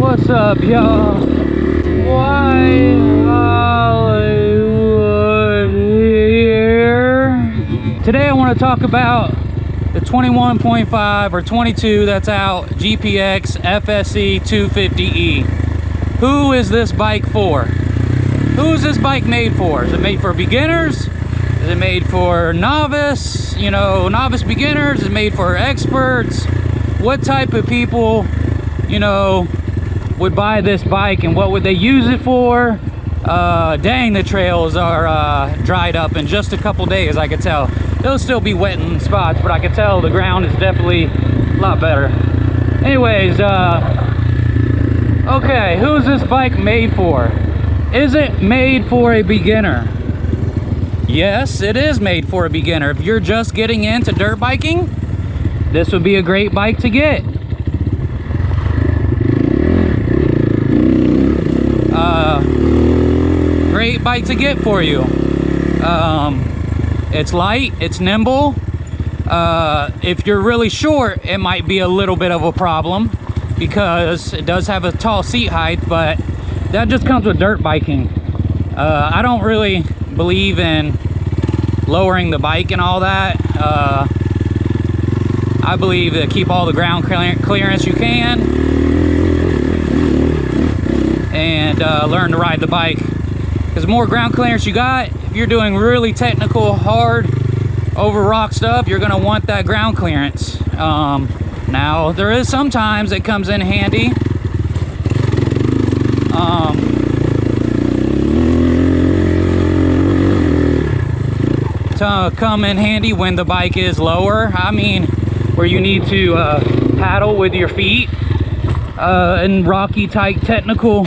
What's up, y'all? Why Hollywood here? Today I want to talk about the 21.5 or 22 that's out, GPX Fse 250E. Who is this bike for? Who is this bike made for? Is it made for beginners? Is it made for novice, novice beginners? Is it made for experts? What type of people, would buy this bike, and what would they use it for? Dang, the trails are dried up in just a couple days. I could tell. They'll still be wet in spots, but I could tell the ground is definitely a lot better. Anyways, okay, who's this bike made for? Is it made for a beginner? Yes, it is made for a beginner. If you're just getting into dirt biking, this would be a great bike to get. Great bike to get for you. It's light, it's nimble. If you're really short, it might be a little bit of a problem because it does have a tall seat height, but that just comes with dirt biking. I don't really believe in lowering the bike and all that. I believe that keep all the ground clearance you can and learn to ride the bike. Because the more ground clearance you got, if you're doing really technical, hard, over rock stuff, you're gonna want that ground clearance. Now, there is sometimes it comes in handy. To come in handy when the bike is lower. I mean, where you need to paddle with your feet and rocky type technical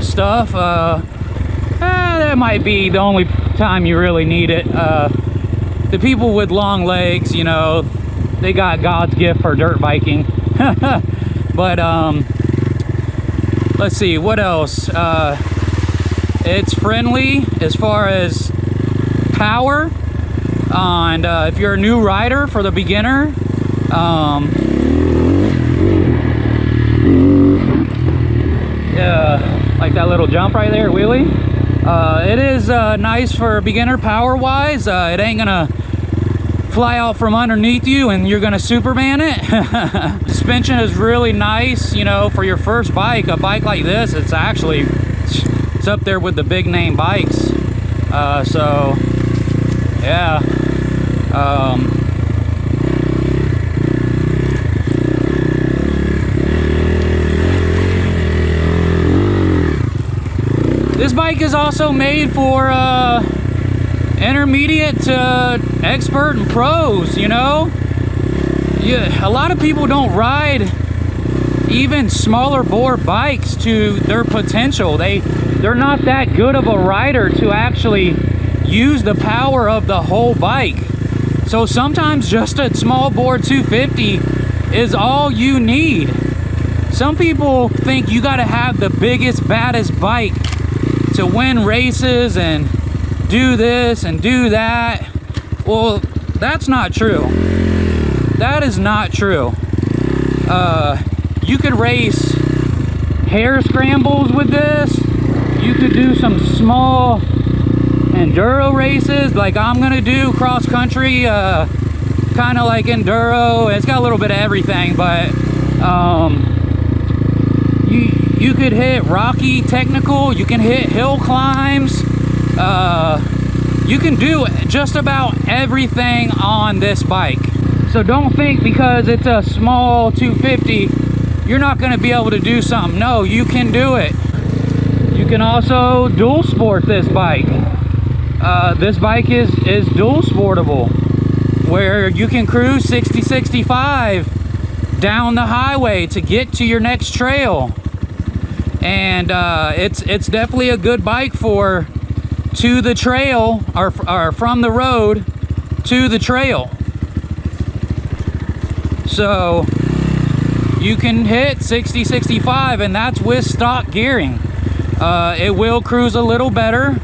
stuff. That might be the only time you really need it. The people with long legs, they got God's gift for dirt biking. But let's see, what else? It's friendly as far as power. And if you're a new rider, for the beginner, yeah, like that little jump right there, wheelie. It is nice for a beginner power wise. It ain't gonna fly out from underneath you and you're gonna Superman it. Suspension is really nice, for your first bike. A bike like this, it's up there with the big name bikes. So yeah. This bike is also made for intermediate to expert and pros, Yeah, a lot of people don't ride even smaller bore bikes to their potential. They're not that good of a rider to actually use the power of the whole bike. So sometimes just a small bore 250 is all you need. Some people think you got to have the biggest, baddest bike to win races and do this and do that. Well, that's not true. That is not true. You could race hare scrambles with this. You could do some small enduro races like I'm gonna do, cross country, kind of like enduro. It's got a little bit of everything, but you could hit rocky technical, you can hit hill climbs, you can do just about everything on this bike. So don't think because it's a small 250 you're not going to be able to do something. No, you can do it. You can also dual sport this bike. This bike is dual sportable, where you can cruise 60-65 down the highway to get to your next trail. And it's definitely a good bike for to the trail, or from the road to the trail. So you can hit 60-65, and that's with stock gearing. It will cruise a little better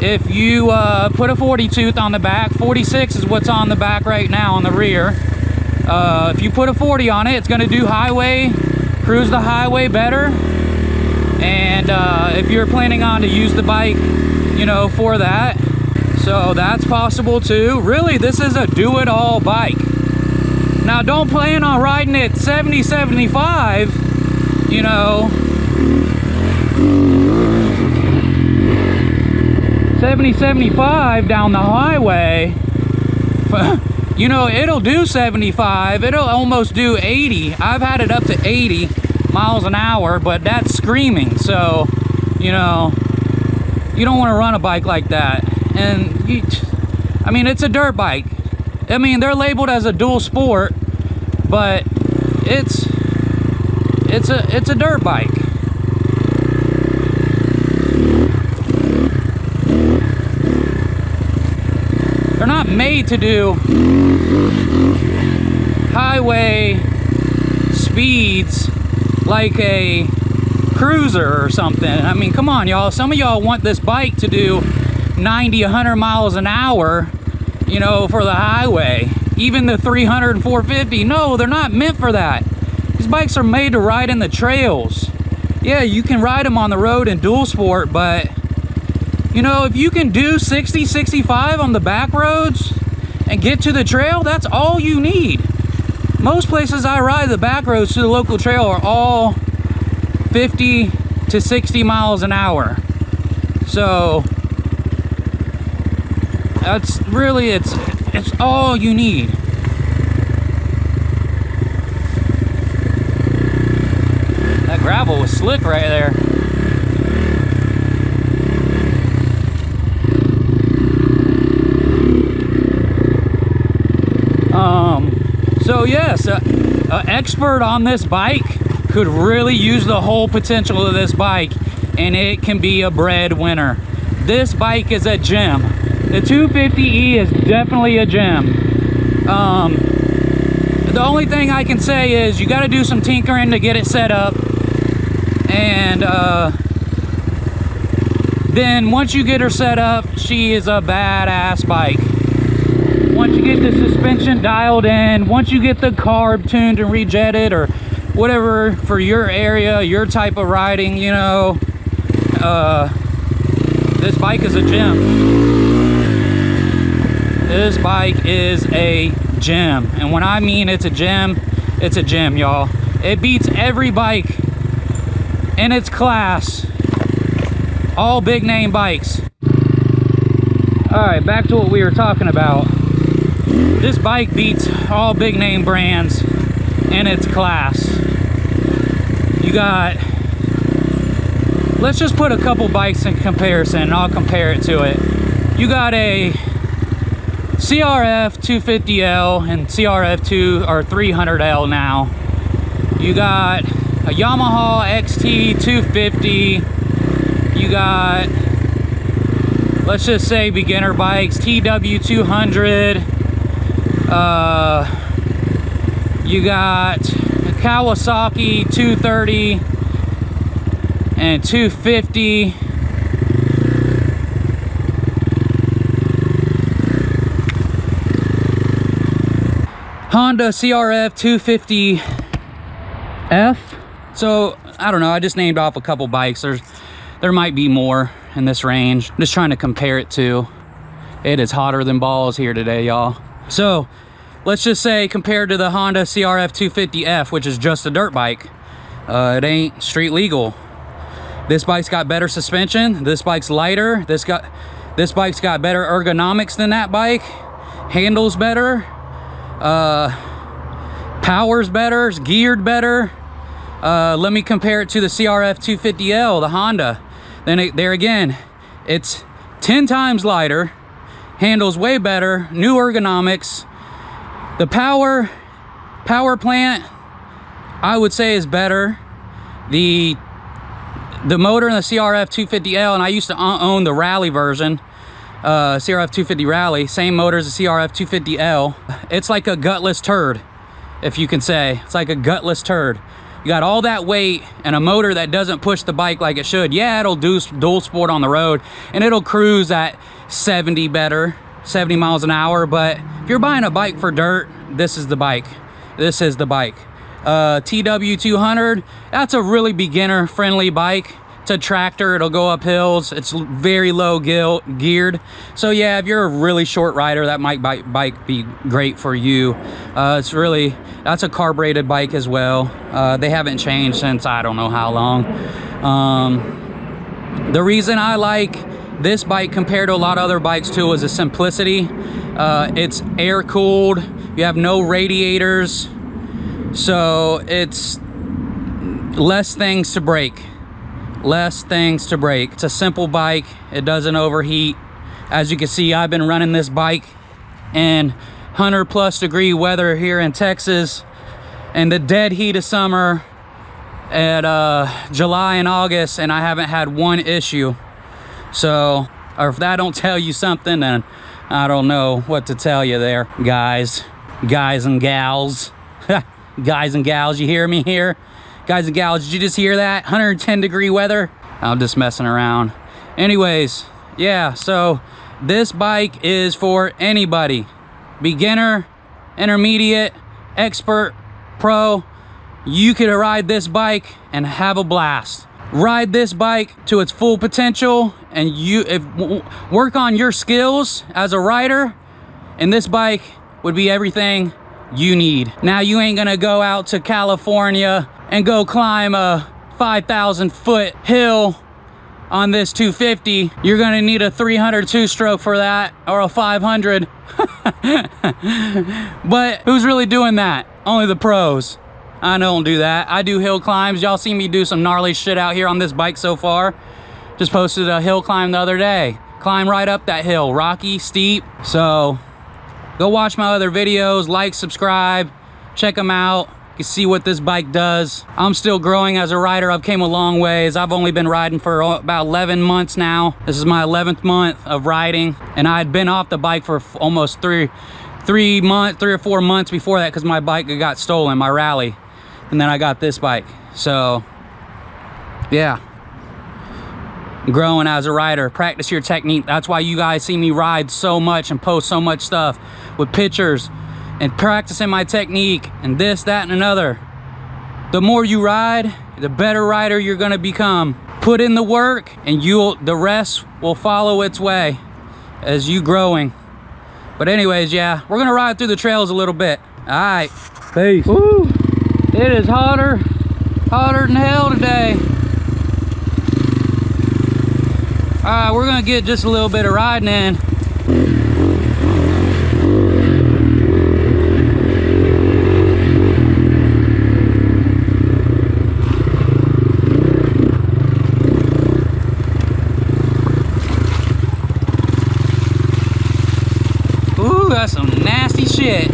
if you put a 40 tooth on the back. 46 is what's on the back right now on the rear. If you put a 40 on it, it's going to do highway cruise the highway better. And if you're planning on to use the bike, you know, for that, so that's possible too. Really, this is a do-it-all bike. Now, don't plan on riding it 70, 75, you know, 70, 75 down the highway. You know, it'll do 75, it'll almost do 80. I've had it up to 80 miles an hour, but that's screaming. So, you know, you don't want to run a bike like that. And I mean, it's a dirt bike. I mean, they're labeled as a dual sport, but it's a dirt bike. They're not made to do highway speeds like a cruiser or something. I mean, come on, y'all. Some of y'all want this bike to do 90, 100 miles an hour, you know, for the highway. Even the 300 and 450. No, they're not meant for that. These bikes are made to ride in the trails. Yeah, you can ride them on the road in dual sport, but you know, if you can do 60, 65 on the back roads and get to the trail, that's all you need. Most places I ride, the back roads to the local trail are all 50 to 60 miles an hour. So that's really, it's all you need. That gravel was slick right there. So yes, an expert on this bike could really use the whole potential of this bike, and it can be a breadwinner. This bike is a gem. The 250E is definitely a gem. The only thing I can say is you got to do some tinkering to get it set up, and then once you get her set up, she is a badass bike. Once you get the suspension dialed in, once you get the carb tuned and rejetted or whatever for your area, your type of riding, you know, this bike is a gem. This bike is a gem. And when I mean it's a gem, y'all. It beats every bike in its class. All big name bikes. All right, back to what we were talking about. This bike beats all big name brands in its class. You got, let's just put a couple bikes in comparison and I'll compare it to it. You got a CRF 250L and CRF 2 or 300L now. You got a Yamaha XT 250. You got, let's just say beginner bikes, TW 200. You got a Kawasaki 230 and 250. Honda CRF 250F. So I don't know, I just named off a couple bikes. There might be more in this range. I'm just trying to compare it to. It is hotter than balls here today, y'all. So let's just say compared to the Honda CRF 250F, which is just a dirt bike, it ain't street legal. This bike's got better suspension. This bike's lighter. This bike's got better ergonomics than that bike. Handles better. Power's better. It's geared better. Let me compare it to the CRF 250L, the Honda. Then there again, it's 10 times lighter. Handles way better. New ergonomics. The power plant, I would say, is better. The motor in the CRF 250L, and I used to own the Rally version, CRF 250 Rally, same motor as the CRF 250L. It's like a gutless turd, if you can say. It's like a gutless turd. You got all that weight and a motor that doesn't push the bike like it should. Yeah, it'll do dual sport on the road, and it'll cruise at 70 better, 70 miles an hour, but if you're buying a bike for dirt, this is the bike. This is the bike. TW200. That's a really beginner friendly bike. It's a tractor, it'll go up hills. It's very low geared. So yeah, if you're a really short rider, that might bike be great for you. That's a carbureted bike as well. They haven't changed since I don't know how long. The reason I like this bike compared to a lot of other bikes too is the simplicity. It's air cooled, you have no radiators, so it's less things to break. It's a simple bike, it doesn't overheat. As you can see, I've been running this bike in 100+ degree weather here in Texas, and the dead heat of summer at July and August, and I haven't had one issue. So, or if that don't tell you something, then I don't know what to tell you there, guys and gals. Guys and gals, you hear me here? Guys and gals, did you just hear that? 110 degree weather? I'm just messing around. Anyways, yeah, so this bike is for anybody. Beginner, intermediate, expert, pro. You could ride this bike and have a blast. Ride this bike to its full potential and work on your skills as a rider, and this bike would be everything you need. Now, you ain't gonna go out to California and go climb a 5,000 foot hill on this 250. You're gonna need a 300 two-stroke for that, or a 500. But who's really doing that? Only the pros. I don't do that. I do hill climbs. Y'all see me do some gnarly shit out here on this bike so far. Just posted a hill climb the other day. Climb right up that hill, rocky, steep. So go watch my other videos, like, subscribe, check them out. You can see what this bike does. I'm still growing as a rider. I've came a long ways. I've only been riding for about 11 months now. This is my 11th month of riding, and I had been off the bike for almost three or 4 months before that, because my bike got stolen, my rally, and then I got this bike. So yeah, growing as a rider. Practice your technique. That's why you guys see me ride so much and post so much stuff with pictures and practicing my technique and this, that, and another. The more you ride, the better rider you're gonna become. Put in the work and the rest will follow its way as you growing. But anyways, yeah, we're gonna ride through the trails a little bit. All right, peace. Woo. It is hotter than hell today. All right, we're gonna get just a little bit of riding in. Ooh, that's some nasty shit.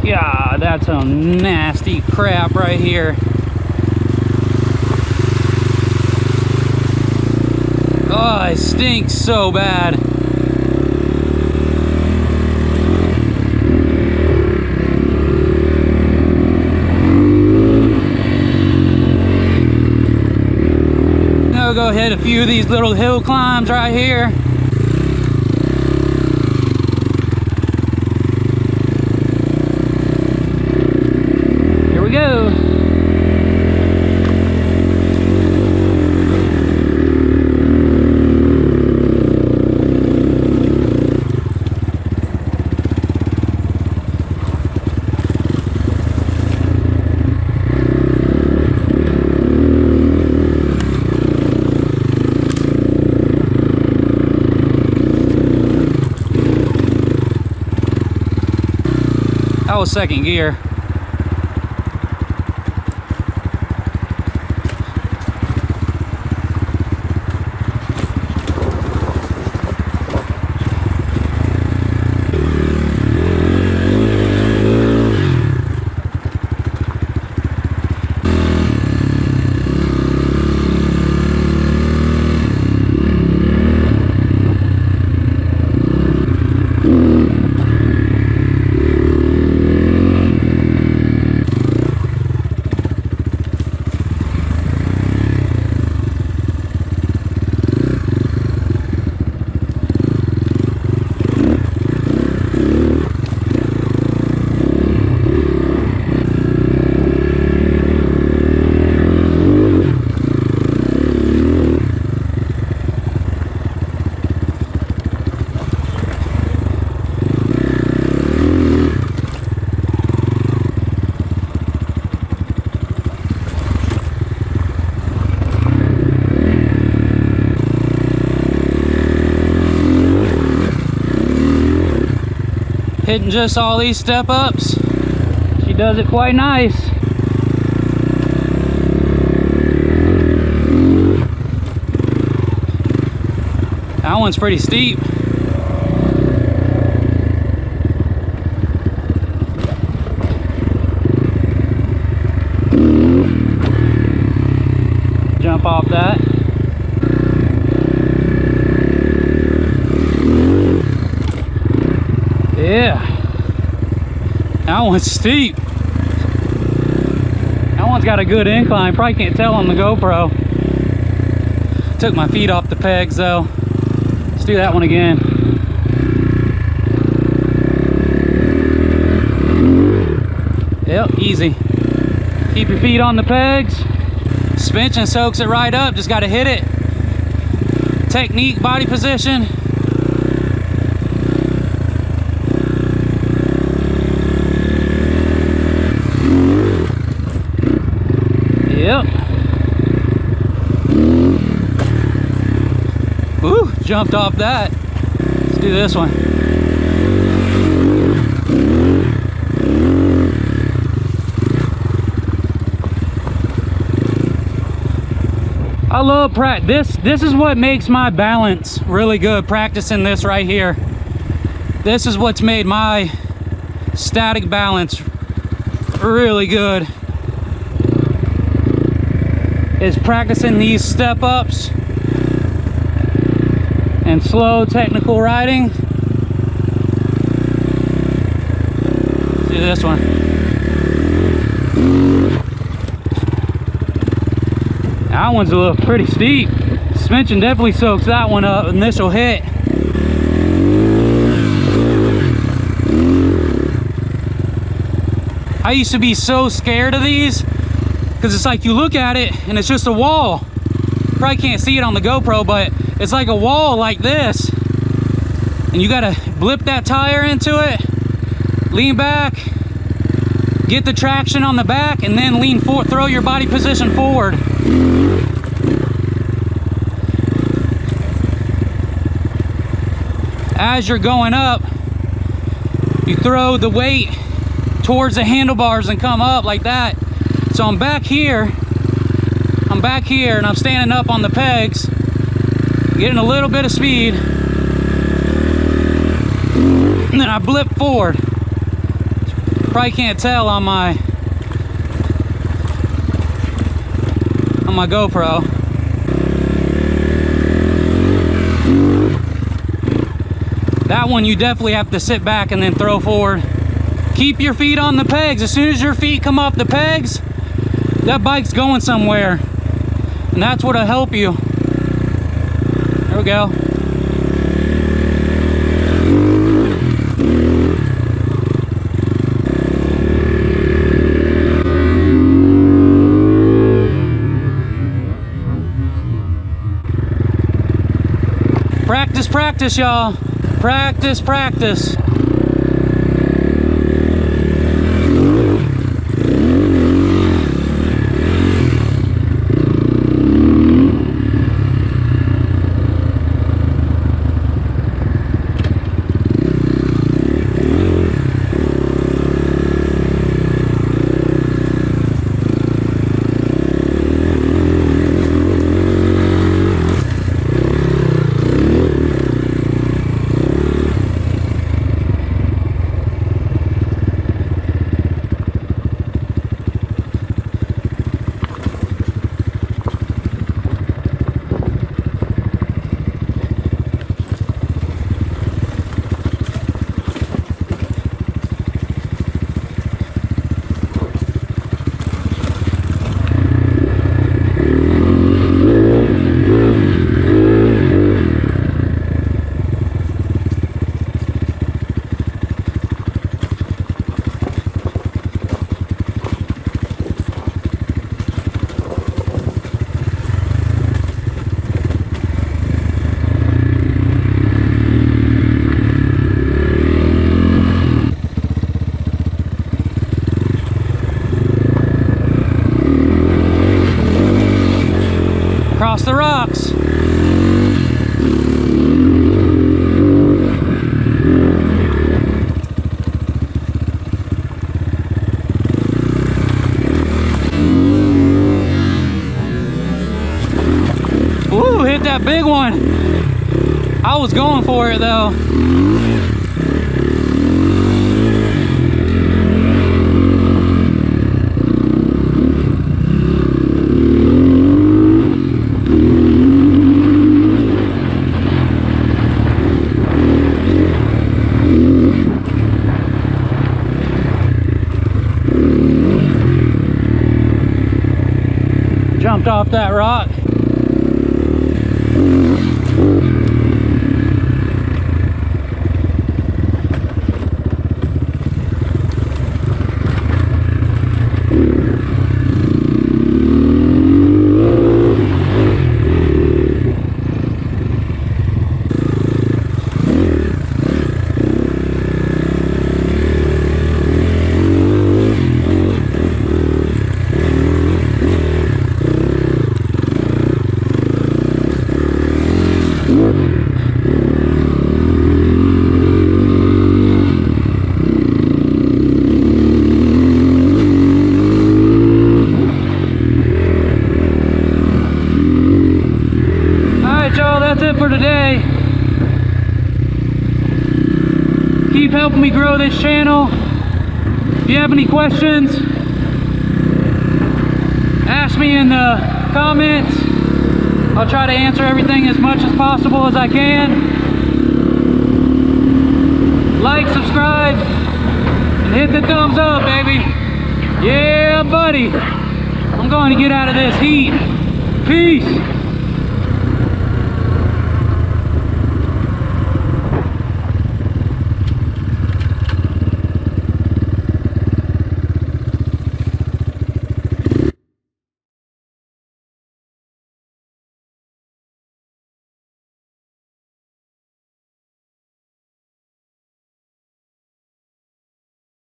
God, that's some nasty crap right here. Oh, it stinks so bad. I'll go hit a few of these little hill climbs right here. Go. That was second gear. hitting just all these step ups. She does it quite nice. That one's pretty steep. Jump off that. Yeah. That one's steep. That one's got a good incline. Probably can't tell on the GoPro. Took my feet off the pegs though. Let's do that one again. Yep, easy. Keep your feet on the pegs. Suspension soaks it right up. Just got to hit it. Technique, body position. Yep. Woo, jumped off that. Let's do this one. I love practice. This is what makes my balance really good, practicing this right here. This is what's made my static balance really good, is practicing these step ups and slow technical riding. Let's do this one. That one's a little pretty steep. Suspension definitely soaks that one up, initial hit. I used to be so scared of these because it's like you look at it and it's just a wall. Probably can't see it on the GoPro, but it's like a wall like this. And you gotta blip that tire into it, lean back, get the traction on the back, and then lean forward, throw your body position forward. As you're going up, you throw the weight towards the handlebars and come up like that. So I'm back here and I'm standing up on the pegs, getting a little bit of speed, and then I blip forward. Probably can't tell on my GoPro. That one you definitely have to sit back and then throw forward. Keep your feet on the pegs. As soon as your feet come off the pegs, that bike's going somewhere. And that's what'll help you. There we go. Practice, practice, y'all. Practice, practice. Across the rocks. that big one. I was going for it though. Jumped off that rock. For today. Keep helping me grow this channel. If you have any questions, ask me in the comments. I'll try to answer everything as much as possible as I can. Like, subscribe, and hit the thumbs up, baby. Yeah, buddy. I'm going to get out of this heat. Peace.